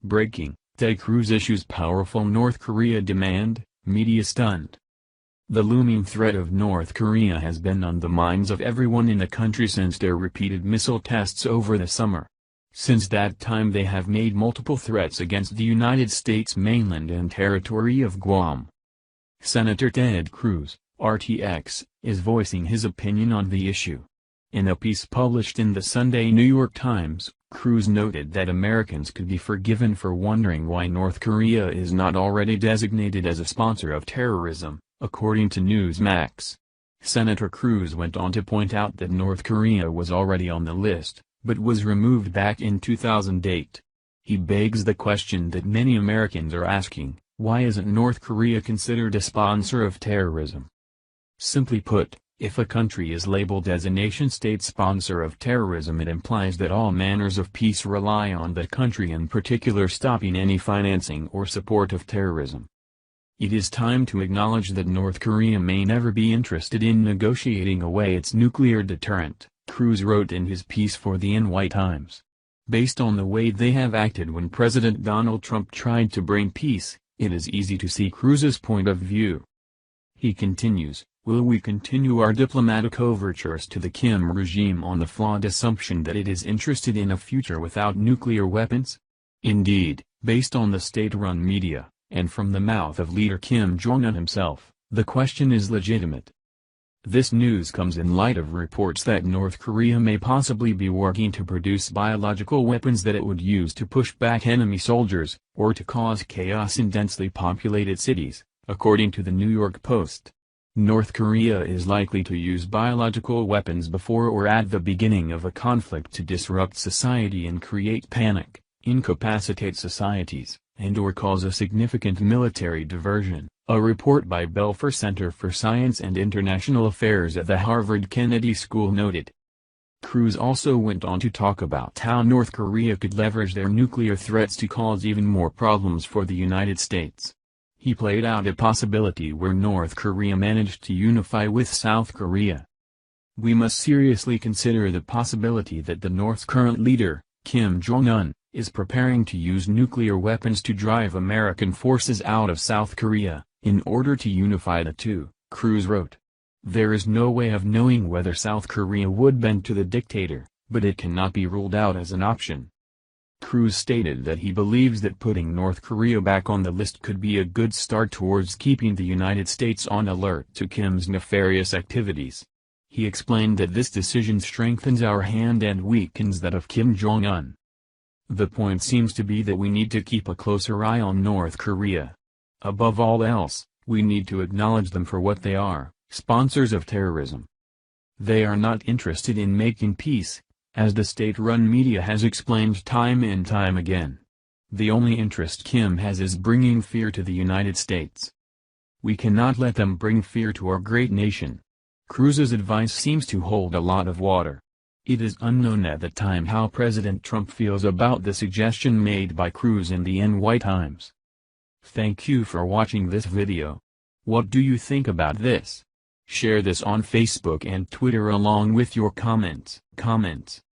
Breaking: Ted Cruz issues powerful North Korea demand, media stunned. The looming threat of North Korea has been on the minds of everyone in the country since their repeated missile tests over the summer. Since that time they have made multiple threats against the United States mainland and territory of Guam. Senator Ted Cruz, RTX, is voicing his opinion on the issue. In a piece published in the Sunday New York Times, Cruz noted that Americans could be forgiven for wondering why North Korea is not already designated as a sponsor of terrorism, according to Newsmax. Senator Cruz went on to point out that North Korea was already on the list, but was removed back in 2008. He begs the question that many Americans are asking: why isn't North Korea considered a sponsor of terrorism? Simply put, if a country is labeled as a nation-state sponsor of terrorism, it implies that all manners of peace rely on that country, in particular stopping any financing or support of terrorism. It is time to acknowledge that North Korea may never be interested in negotiating away its nuclear deterrent, Cruz wrote in his piece for the NY Times. Based on the way they have acted when President Donald Trump tried to bring peace, it is easy to see Cruz's point of view. He continues, "Will we continue our diplomatic overtures to the Kim regime on the flawed assumption that it is interested in a future without nuclear weapons? Indeed, based on the state-run media, and from the mouth of leader Kim Jong-un himself, the question is legitimate." This news comes in light of reports that North Korea may possibly be working to produce biological weapons that it would use to push back enemy soldiers, or to cause chaos in densely populated cities, according to the New York Post. North Korea is likely to use biological weapons before or at the beginning of a conflict to disrupt society and create panic, incapacitate societies, and/or cause a significant military diversion, a report by Belfer Center for Science and International Affairs at the Harvard Kennedy School noted. Cruz also went on to talk about how North Korea could leverage their nuclear threats to cause even more problems for the United States. He played out a possibility where North Korea managed to unify with South Korea. "We must seriously consider the possibility that the North's current leader, Kim Jong-un, is preparing to use nuclear weapons to drive American forces out of South Korea, in order to unify the two," Cruz wrote. "There is no way of knowing whether South Korea would bend to the dictator, but it cannot be ruled out as an option." Cruz stated that he believes that putting North Korea back on the list could be a good start towards keeping the United States on alert to Kim's nefarious activities. He explained that this decision strengthens our hand and weakens that of Kim Jong-un. "The point seems to be that we need to keep a closer eye on North Korea. Above all else, we need to acknowledge them for what they are, sponsors of terrorism. They are not interested in making peace, as the state-run media has explained time and time again. The only interest Kim has is bringing fear to the United States. We cannot let them bring fear to our great nation." Cruz's advice seems to hold a lot of water. It is unknown at the time how President Trump feels about the suggestion made by Cruz in the NY Times. Thank you for watching this video. What do you think about this? Share this on Facebook and Twitter along with your comments.